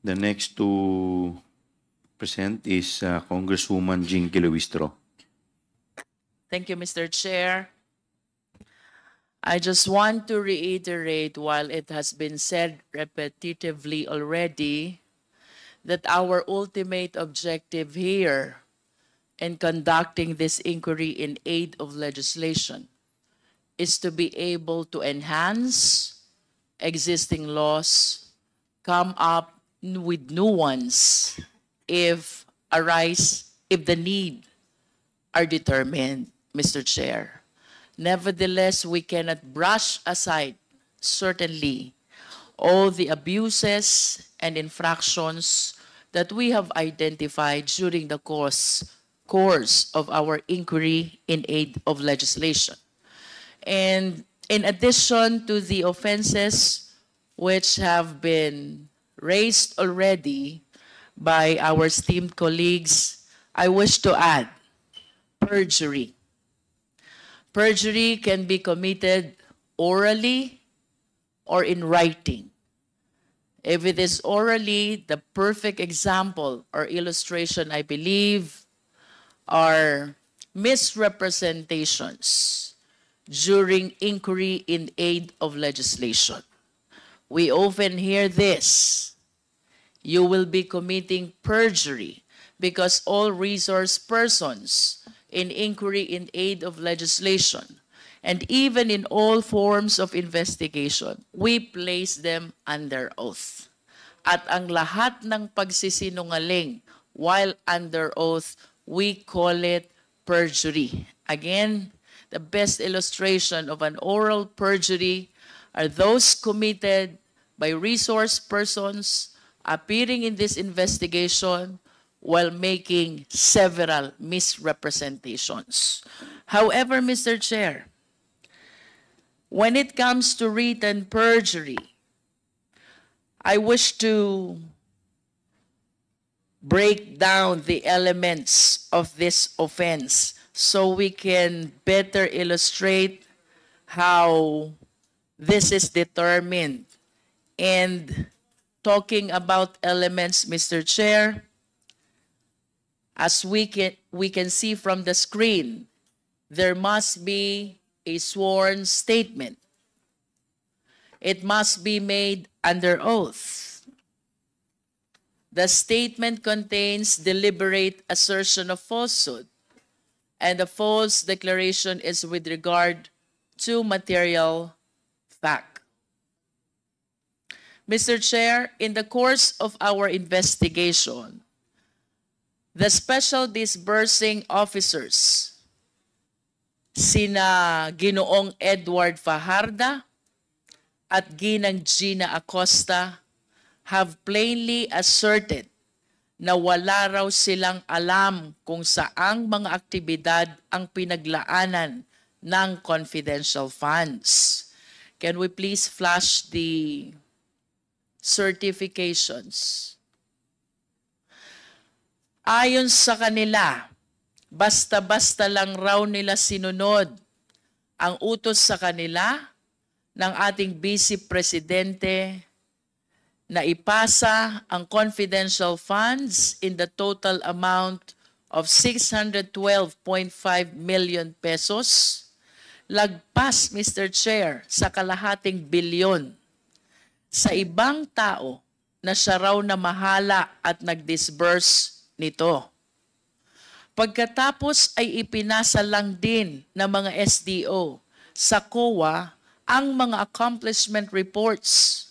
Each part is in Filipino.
The next to present is Congresswoman Jean Kilowistro. Thank you, Mr. Chair. I just want to reiterate, while it has been said repetitively already, that our ultimate objective here in conducting this inquiry in aid of legislation is to be able to enhance existing laws, come up with new ones if the need are determined, Mr. Chair. Nevertheless, we cannot brush aside, certainly, all the abuses and infractions that we have identified during the course of our inquiry in aid of legislation. And in addition to the offenses which have been raised already by our esteemed colleagues, I wish to add perjury. Perjury can be committed orally or in writing. If it is orally, the perfect example or illustration, I believe, are misrepresentations during inquiry in aid of legislation. We often hear this: you will be committing perjury because all resource persons in inquiry in aid of legislation and even in all forms of investigation, we place them under oath. At ang lahat ng pagsisinungaling while under oath, we call it perjury. Again, the best illustration of an oral perjury are those committed by resource persons appearing in this investigation while making several misrepresentations. However, Mr. Chair, when it comes to written perjury, I wish to break down the elements of this offense so we can better illustrate how this is determined. And talking about elements, Mr. Chair, as we can see from the screen, there must be a sworn statement. It must be made under oath. The statement contains deliberate assertion of falsehood, and the false declaration is with regard to material fact. Mr. Chair, in the course of our investigation, the special disbursing officers, sina Ginoong Edward Fajarda at Ginang Gina Acosta, have plainly asserted na wala raw silang alam kung saang mga aktibidad ang pinaglaanan ng confidential funds. Can we please flash the certifications? Ayon sa kanila, basta-basta lang raw nila sinunod ang utos sa kanila ng ating Vice Presidente na ipasa ang confidential funds in the total amount of 612.5 million pesos, lagpas, Mr. Chair, sa kalahating bilyon sa ibang tao na siya raw na mahala at nag-disburse nito. Pagkatapos ay ipinasa lang din ng mga SDO sa COA ang mga accomplishment reports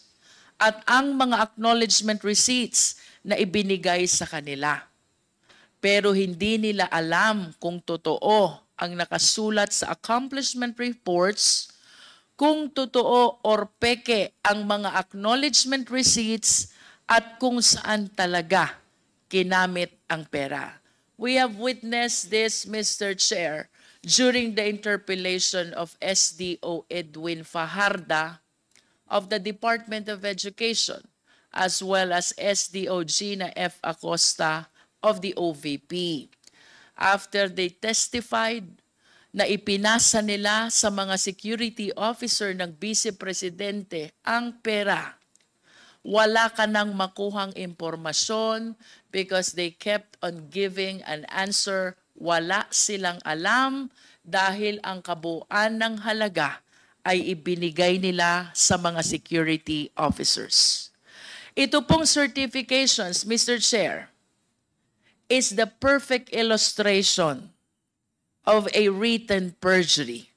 at ang mga acknowledgement receipts na ibinigay sa kanila. Pero hindi nila alam kung totoo ang nakasulat sa accomplishment reports, kung totoo or peke ang mga acknowledgement receipts at kung saan talaga kinamit ang pera. We have witnessed this, Mr. Chair, during the interpellation of SDO Edwin Fajarda of the Department of Education, as well as SDO Gina F. Acosta of the OVP. After they testified na ipinasa nila sa mga security officer ng Vice Presidente ang pera, wala ka nang makuhang impormasyon because they kept on giving an answer. Wala silang alam dahil ang kabuuan ng halaga ay ibinigay nila sa mga security officers. Ito pong certifications, Mr. Chair, is the perfect illustration of a written perjury.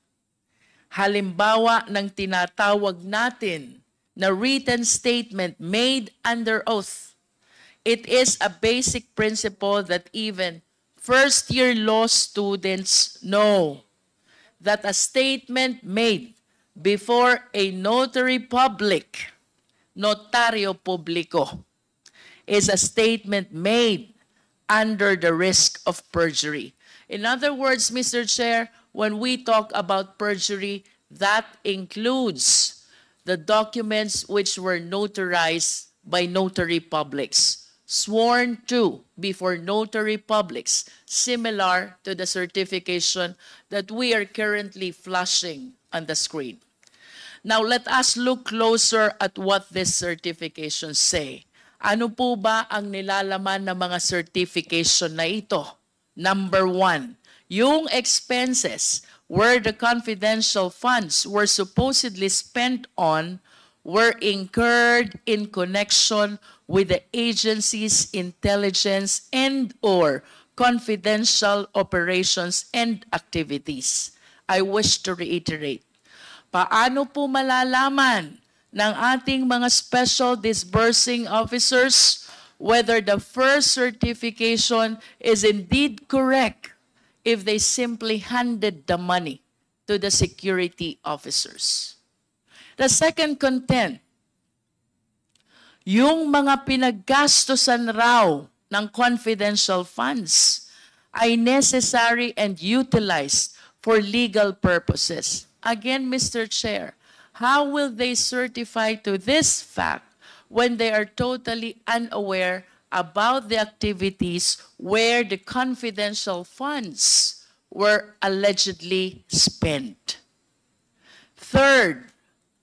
Halimbawa ng tinatawag natin na written statement made under oath. It is a basic principle that even first-year law students know that a statement made before a notary public, notario publico, is a statement made under the risk of perjury. In other words, Mr. Chair, when we talk about perjury, that includes the documents which were notarized by notary publics, sworn to before notary publics, similar to the certification that we are currently flashing on the screen. Now, let us look closer at what these certifications say. Ano po ba ang nilalaman ng mga certification na ito? Number 1, yung expenses where the confidential funds were supposedly spent on were incurred in connection with the agency's intelligence and/or confidential operations and activities. I wish to reiterate, paano po malalaman ng ating mga special disbursing officers whether the first certification is indeed correct if they simply handed the money to the security officers? The second content, yung mga pinaggastusan raw ng confidential funds ay necessary and utilized for legal purposes. Again, Mr. Chair, how will they certify to this fact when they are totally unaware about the activities where the confidential funds were allegedly spent? Third,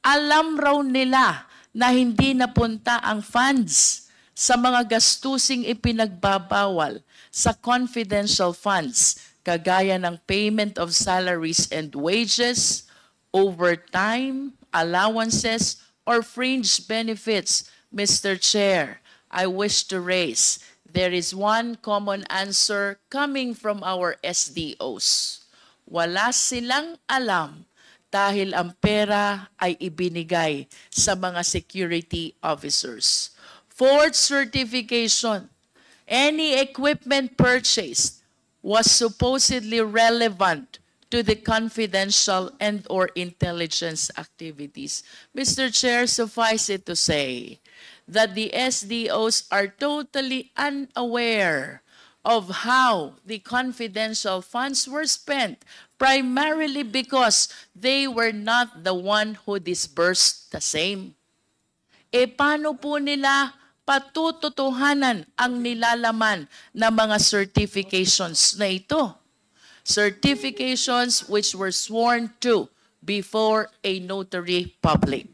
alam raw nila na hindi napunta ang funds sa mga gastusing ipinagbabawal sa confidential funds, kagaya ng payment of salaries and wages, overtime, allowances, or fringe benefits. Mr. Chair, I wish to raise, there is one common answer coming from our SDOs. Wala silang alam dahil ang pera ay ibinigay sa mga security officers. Fourth certification, any equipment purchased was supposedly relevant to the confidential and/or intelligence activities. Mr. Chair, suffice it to say that the SDOs are totally unaware of how the confidential funds were spent, primarily because they were not the one who disbursed the same. E paano po nila patututuhanan ang nilalaman ng mga certifications na ito? Certifications which were sworn to before a notary public.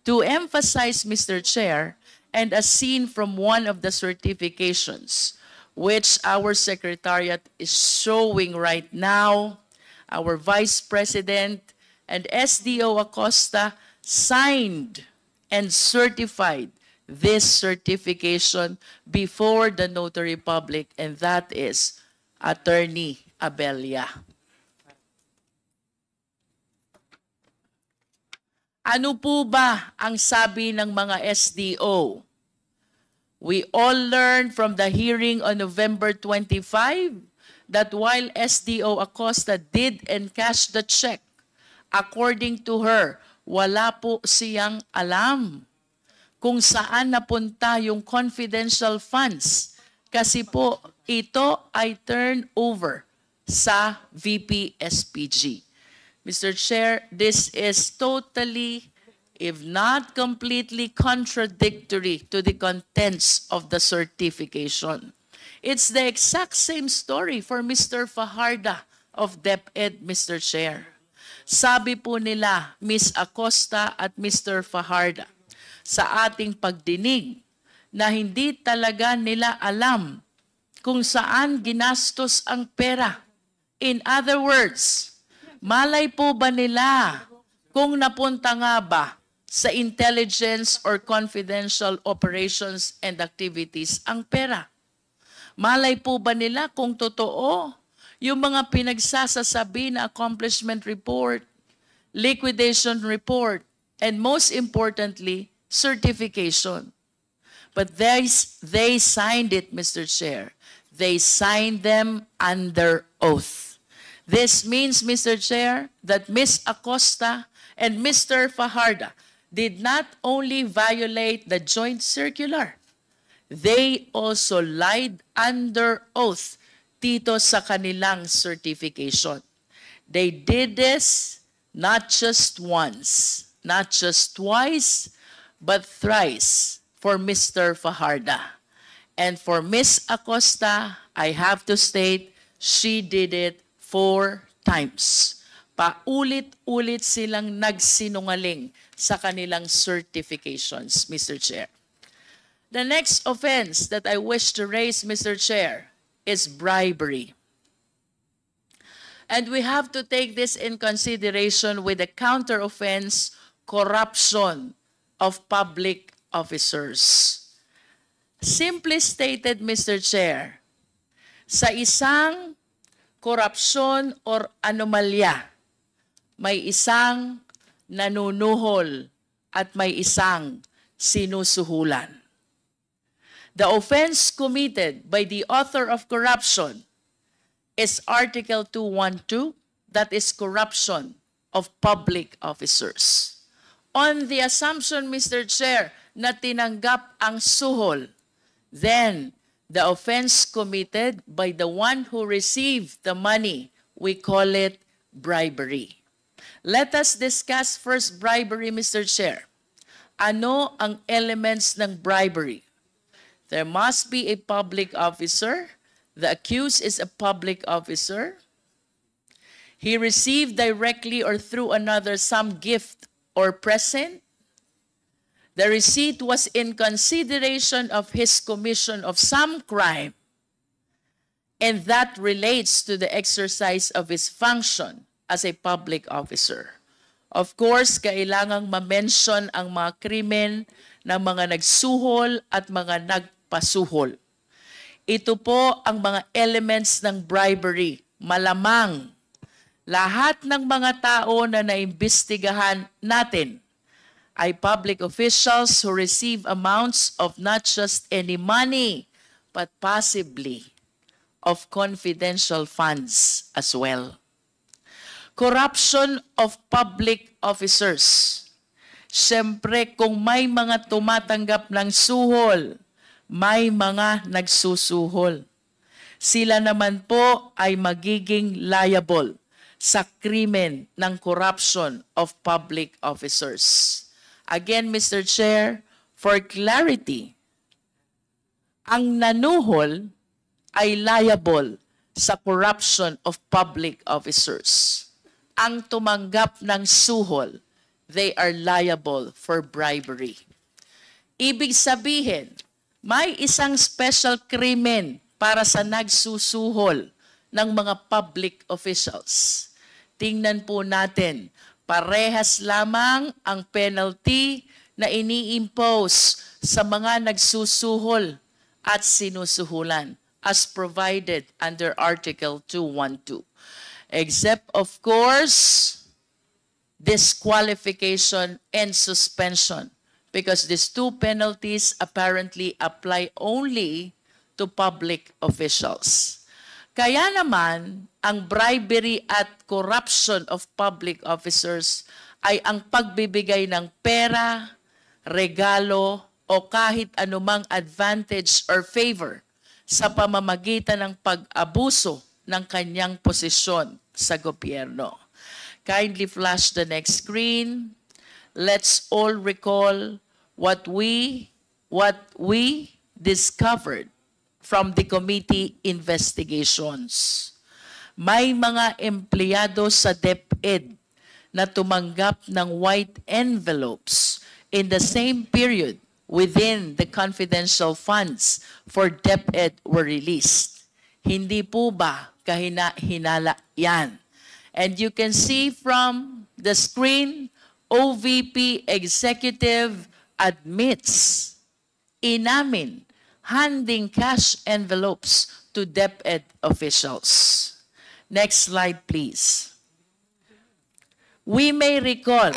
To emphasize, Mr. Chair, and as seen from one of the certifications, which our Secretariat is showing right now, our Vice President and SDO Acosta signed and certified this certification before the notary public, and that is Attorney Abella. Ano po ba ang sabi ng mga SDO? We all learned from the hearing on November 25 that while SDO Acosta did encash the check, according to her, wala po siyang alam kung saan napunta yung confidential funds kasi po ito ay turn over sa VP SPG. Mr. Chair, this is totally, if not completely, contradictory to the contents of the certification. It's the exact same story for Mr. Fajarda of DepEd, Mr. Chair. Sabi po nila, Ms. Acosta at Mr. Fajarda, sa ating pagdinig na hindi talaga nila alam kung saan ginastos ang pera. In other words, malay po ba nila kung napunta nga ba sa intelligence or confidential operations and activities ang pera? Malay po ba nila kung totoo yung mga pinagsasasabi na accomplishment report, liquidation report, and most importantly, certification? But they signed it, Mr. Chair. They signed them under oath. This means, Mr. Chair, that Ms. Acosta and Mr. Fajardo did not only violate the joint circular, they also lied under oath dito sa kanilang certification. They did this not just once, not just twice, but thrice for Mr. Fajardo. And for Ms. Acosta, I have to state, she did it 4 times. Paulit-ulit silang nagsinungaling sa kanilang certifications, Mr. Chair. The next offense that I wish to raise, Mr. Chair, is bribery. And we have to take this in consideration with the counter offense, corruption of public officers. Simply stated, Mr. Chair, sa isang korupsyon or anomalya, may isang nanunuhol at may isang sinusuhulan. The offense committed by the author of corruption is Article 212, that is corruption of public officers. On the assumption, Mr. Chair, na tinanggap ang suhol, then the offense committed by the one who received the money, we call it bribery. Let us discuss first bribery, Mr. Chair. Ano ang elements ng bribery? There must be a public officer. The accused is a public officer. He received directly or through another some gift or present. The receipt was in consideration of his commission of some crime, and that relates to the exercise of his function as a public officer. Of course, kailangang ma-mention ang mga krimen ng mga nagsuhol at mga nagpasuhol. Ito po ang mga elements ng bribery. Malamang lahat ng mga tao na naimbestigahan natin ay public officials who receive amounts of not just any money, but possibly of confidential funds as well. Corruption of public officers. Siyempre, kung may mga tumatanggap ng suhol, may mga nagsusuhol. Sila naman po ay magiging liable sa krimen ng corruption of public officers. Again, Mr. Chair, for clarity, ang nanuhol ay liable sa corruption of public officers. Ang tumanggap ng suhol, they are liable for bribery. Ibig sabihin, may isang special krimen para sa nagsusuhol ng mga public officials. Tingnan po natin, parehas lamang ang penalty na ini-impose sa mga nagsusuhol at sinusuhulan as provided under Article 212. Except, of course, disqualification and suspension, because these two penalties apparently apply only to public officials. Kaya naman, ang bribery at corruption of public officers ay ang pagbibigay ng pera, regalo, o kahit anumang advantage or favor sa pamamagitan ng pag-abuso ng kanyang posisyon sa gobyerno. Kindly flash the next screen. Let's all recall what we discovered from the committee investigations. May mga empleyado sa DepEd na tumanggap ng white envelopes in the same period within the confidential funds for DepEd were released. Hindi po ba kahina-hinala yan? And you can see from the screen, OVP executive admits, inamin, handing cash envelopes to DepEd officials. Next slide, please. We may recall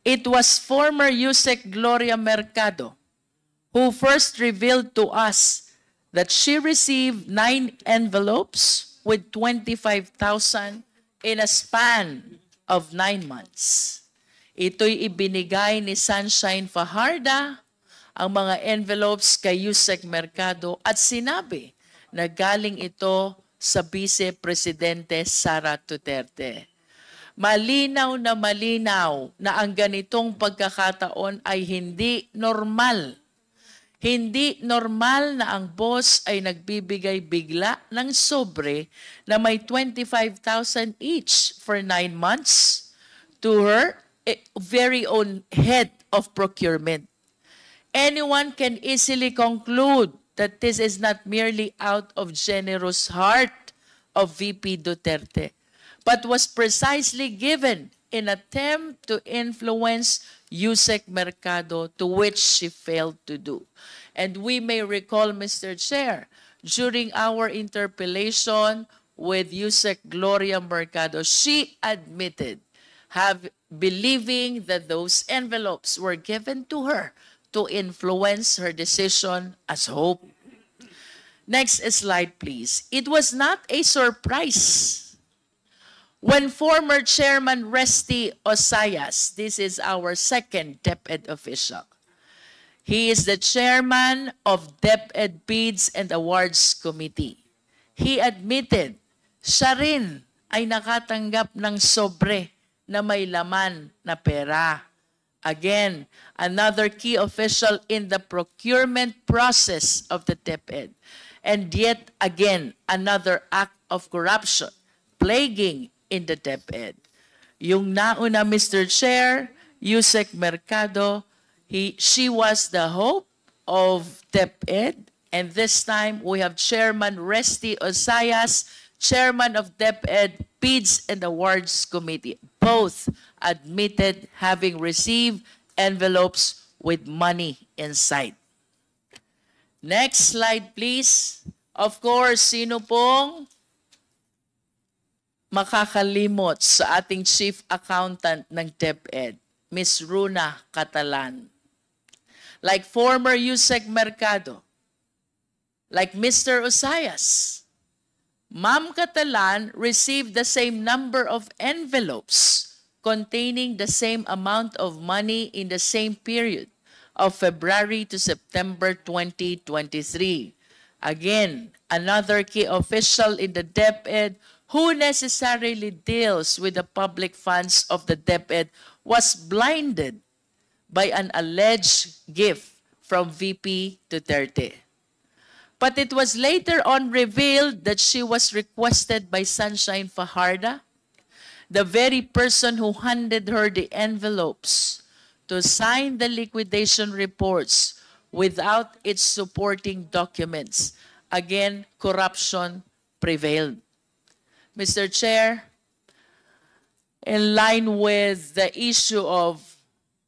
it was former USEC Gloria Mercado who first revealed to us that she received 9 envelopes with 25,000 in a span of 9 months. Ito'y ibinigay ni Sunshine Fajarda, ang mga envelopes kay Yusek Mercado, at sinabi na galing ito sa Vice Presidente Sara Duterte. Malinaw na ang ganitong pagkakataon ay hindi normal. Hindi normal na ang boss ay nagbibigay bigla ng sobre na may 25,000 each for 9 months to her very own head of procurement. Anyone can easily conclude that this is not merely out of generous heart of VP Duterte, but was precisely given in attempt to influence Yusek Mercado, to which she failed to do. And we may recall, Mr. Chair, during our interpellation with Yusek Gloria Mercado, she admitted believing that those envelopes were given to her to influence her decision as Hope. Next slide, please. It was not a surprise when former Chairman Resty Osayas, this is our second DepEd official, he is the chairman of DepEd Bids and Awards Committee. He admitted siya rin ay nakatanggap ng sobre na may laman na pera. Again, another key official in the procurement process of the DepEd. And yet again, another act of corruption plaguing in the DepEd. Yung nauna, Mr. Chair, Yusek Mercado, she was the hope of DepEd. And this time, we have Chairman Resty Osayas, Chairman of DepEd Bids and Awards Committee. Both admitted having received envelopes with money inside. Next slide, please. Of course, sino pong makakalimot sa ating Chief Accountant ng DepEd, Ms. Runa Catalan. Like former Yusek Mercado, like Mr. Osayas, Ma'am Catalan received the same number of envelopes containing the same amount of money in the same period of February to September 2023. Again, another key official in the DepEd who necessarily deals with the public funds of the DepEd was blinded by an alleged gift from VP Duterte. But it was later on revealed that she was requested by Sunshine Fajarda, the very person who handed her the envelopes, to sign the liquidation reports without its supporting documents. Again, corruption prevailed. Mr. Chair, in line with the issue of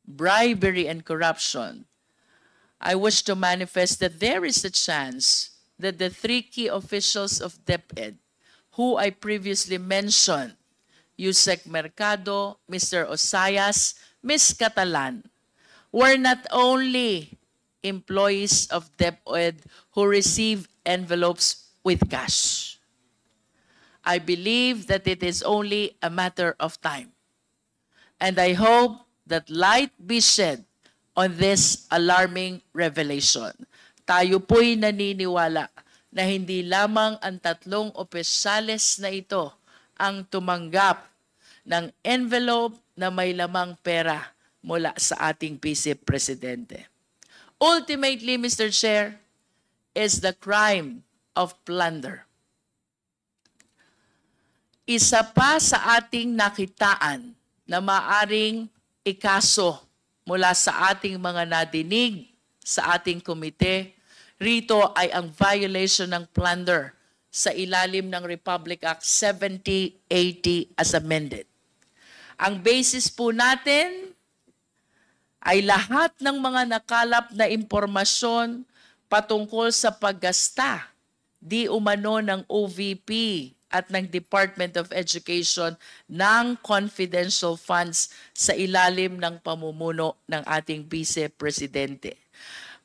bribery and corruption, I wish to manifest that there is a chance that the 3 key officials of DepEd, who I previously mentioned, Yusek Mercado, Mr. Osayas, Ms. Catalan, were not only employees of DepEd who received envelopes with cash. I believe that it is only a matter of time. And I hope that light be shed on this alarming revelation. Tayo po'y naniniwala na hindi lamang ang 3 opisyales na ito ang tumanggap ng envelope na may lamang pera mula sa ating Vice Presidente. Ultimately, Mr. Chair, is the crime of plunder. Isa pa sa ating nakitaan na maaring ikaso mula sa ating mga nadinig sa ating komite rito ay ang violation ng plunder sa ilalim ng Republic Act 7080 as amended. Ang basis po natin ay lahat ng mga nakalap na impormasyon patungkol sa paggasta di umano ng OVP at ng Department of Education ng confidential funds sa ilalim ng pamumuno ng ating Vice Presidente.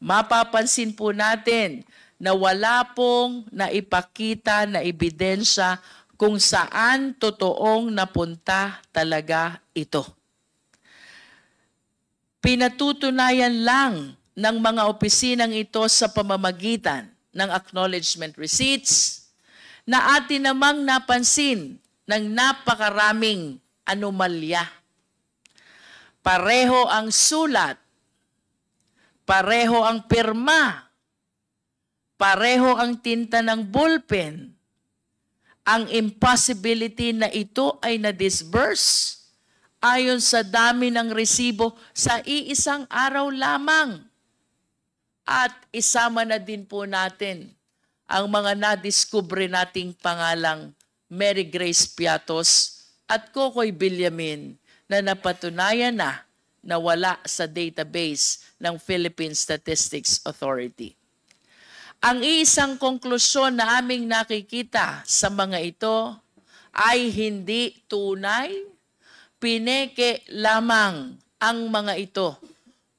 Mapapansin po natin na wala pong naipakita na ebidensya kung saan totoong napunta talaga ito. Pinatutunayan lang ng mga opisinang ito sa pamamagitan ng acknowledgement receipts na atin namang napansin ng napakaraming anomalya. Pareho ang sulat, pareho ang pirma, pareho ang tinta ng ballpen. Ang impossibility na ito ay na-disburse ayon sa dami ng resibo sa iisang araw lamang. At isama na din po natin ang mga nadiskubre nating pangalang Mary Grace Piatos at Kokoy Villamin na napatunayan na wala sa database ng Philippine Statistics Authority. Ang isang konklusyon na aming nakikita sa mga ito ay hindi tunay, pineke lamang ang mga ito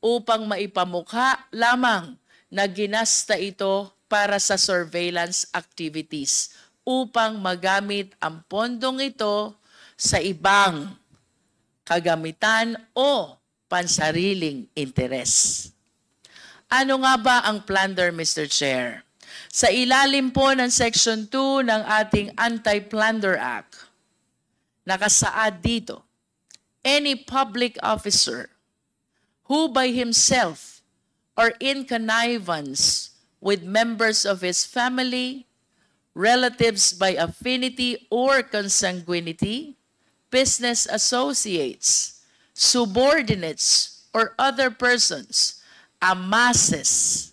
upang maipamukha lamang na ginasta ito para sa surveillance activities upang magamit ang pondong ito sa ibang kagamitan o pansariling interes. Ano nga ba ang plunder, Mr. Chair? Sa ilalim po ng Section 2 ng ating Anti-Plunder Act, nakasaad dito, any public officer who by himself or in connivance with members of his family, relatives by affinity or consanguinity, business associates, subordinates, or other persons amasses,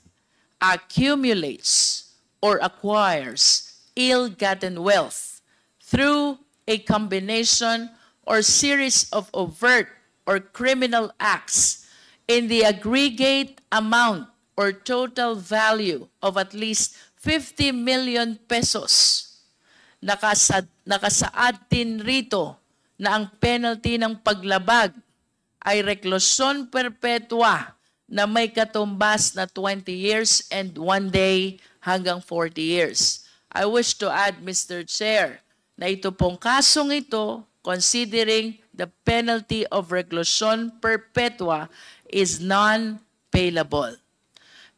accumulates, or acquires ill-gotten wealth through a combination or series of overt or criminal acts in the aggregate amount or total value of at least 50 million pesos. Nakasaad din rito na ang penalty ng paglabag ay reklusyon perpetua na may katumbas na 20 years and 1 day hanggang 40 years. I wish to add, Mr. Chair, na ito pong kasong ito, considering the penalty of reclusion perpetua is non-payable.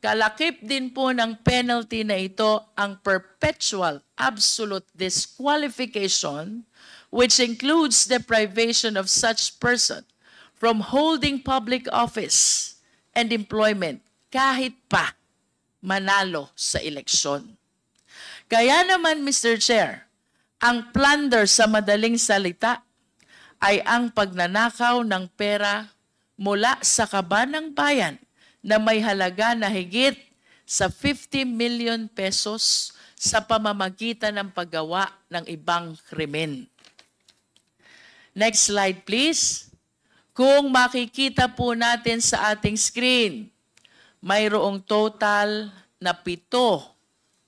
Kalakip din po ng penalty na ito ang perpetual absolute disqualification, which includes deprivation of such person from holding public office and employment kahit pa manalo sa eleksyon. Kaya naman, Mr. Chair, ang plunder sa madaling salita ay ang pagnanakaw ng pera mula sa kaban ng bayan na may halaga na higit sa 50 million pesos sa pamamagitan ng paggawa ng ibang krimen. Next slide, please. Kung makikita po natin sa ating screen, mayroong total na 7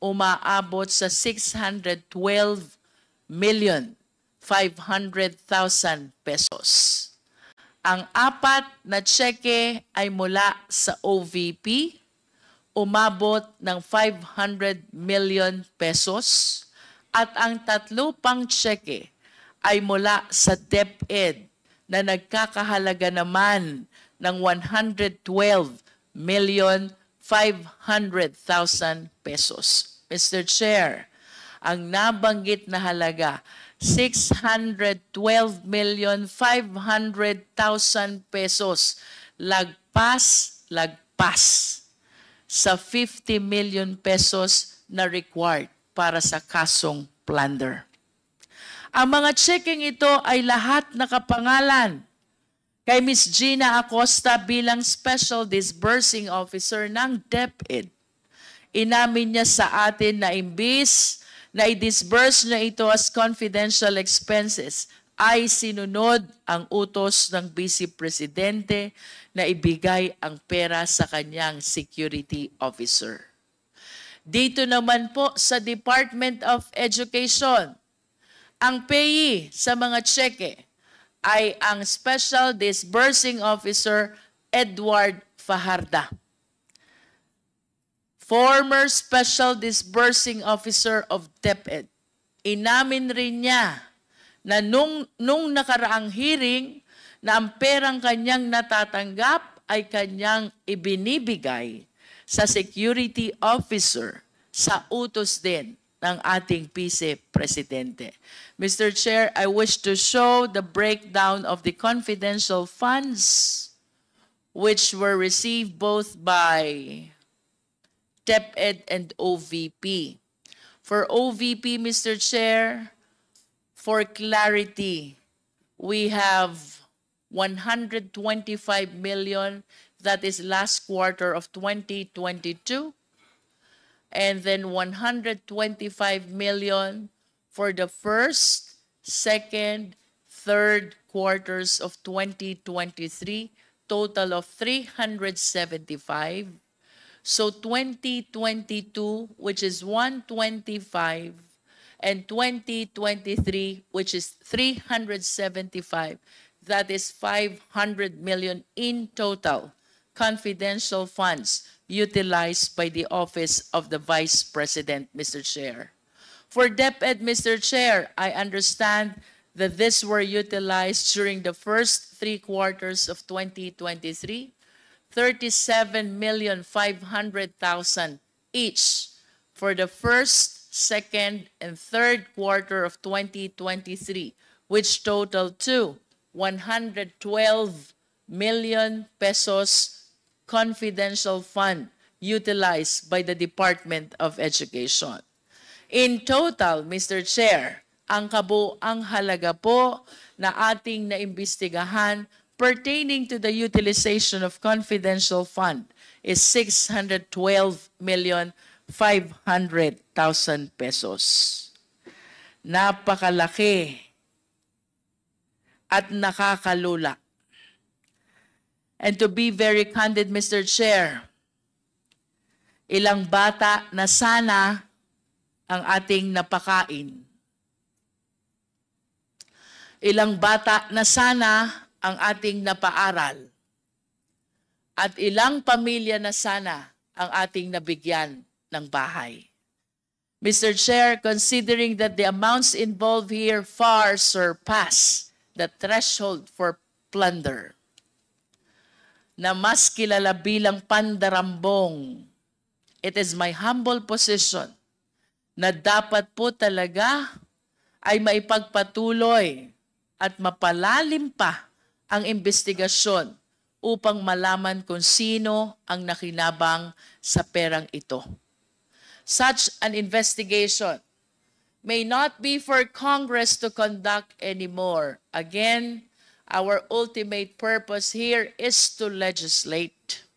umaabot sa 612,500,000 pesos. Ang 4 na tseke ay mula sa OVP, umabot ng 500 million pesos, at ang 3 pang tseke ay mula sa DepEd na nagkakahalaga naman ng 112,500,000 pesos. Mr. Chair, ang nabanggit na halaga, 612,500,000 pesos, lagpas sa 50 million pesos na required para sa kasong plunder. Ang mga checking ito ay lahat nakapangalan. kay Ms. Gina Acosta bilang Special Disbursing Officer ng DepEd. Inamin niya sa atin na imbis na i-disburse na ito as confidential expenses, ay sinunod ang utos ng Vice Presidente na ibigay ang pera sa kanyang security officer. Dito naman po sa Department of Education, ang payee sa mga tseke ay ang Special Disbursing Officer Edward Fajarda. Former Special Disbursing Officer of DepEd. Inamin rin niya na nung nakaraang hearing na ang perang kanyang natatanggap ay kanyang ibinibigay sa security officer sa utos din ng ating Vice Presidente. Mr. Chair, I wish to show the breakdown of the confidential funds which were received both by DepEd and OVP. For OVP, Mr. Chair, for clarity, we have 125 million, that is last quarter of 2022, and then 125 million for the first, second, third quarters of 2023, total of 375. So 2022, which is 125, and 2023, which is 375, that is 500 million in total confidential funds utilized by the Office of the Vice President, Mr. Chair. For DepEd, Mr. Chair, I understand that this were utilized during the first 3 quarters of 2023, 37,500,000 each for the first, second, and third quarter of 2023, which totaled to 112 million pesos confidential fund utilized by the Department of Education. In total, Mr. Chair, ang kabuang halaga po na ating naimbestigahan pertaining to the utilization of confidential fund is 612,500,000 pesos. Napakalaki at nakakalula. And to be very candid, Mr. Chair, ilang bata na sana ang ating napakain. Ilang bata na sana ang ating napaaral. At ilang pamilya na sana ang ating nabigyan ng bahay. Mr. Chair, considering that the amounts involved here far surpass the threshold for plunder, na mas kilala bilang pandarambong, it is my humble position na dapat po talaga ay maipagpatuloy at mapalalim pa ang investigasyon upang malaman kung sino ang nakinabang sa perang ito. Such an investigation may not be for Congress to conduct anymore. Again, our ultimate purpose here is to legislate.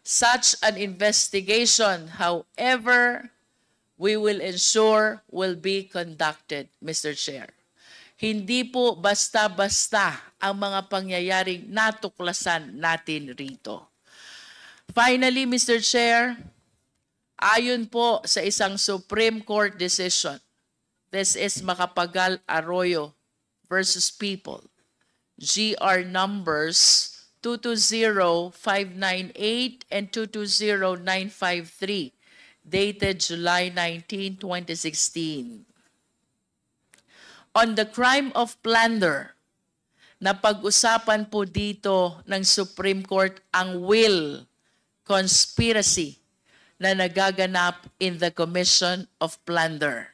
Such an investigation, however, we will ensure will be conducted, Mr. Chair. Hindi po basta-basta ang mga pangyayaring natuklasan natin rito. Finally, Mr. Chair, ayon po sa isang Supreme Court decision, this is Macapagal Arroyo versus People, GR numbers 220598 and 220953, dated July 19, 2016. On the crime of plunder, napag-usapan po dito ng Supreme Court ang will, conspiracy na nagaganap in the commission of plunder.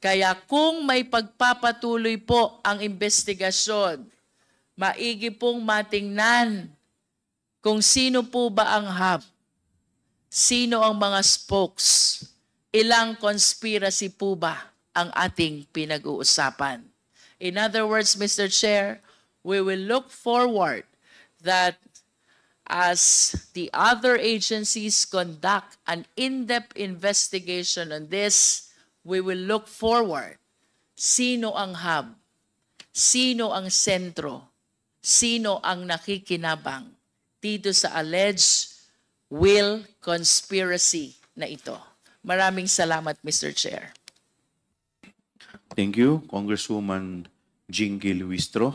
Kaya kung may pagpapatuloy po ang investigasyon, maigi pong matingnan kung sino po ba ang hub, sino ang mga spokes, ilang conspiracy po ba ang ating pinag-uusapan. In other words, Mr. Chair, we will look forward that as the other agencies conduct an in-depth investigation on this, we will look forward. Sino ang hub? Sino ang sentro? Sino ang nakikinabang dito sa alleged will conspiracy na ito? Maraming salamat, Mr. Chair. Thank you, Congresswoman Jinky Luistro.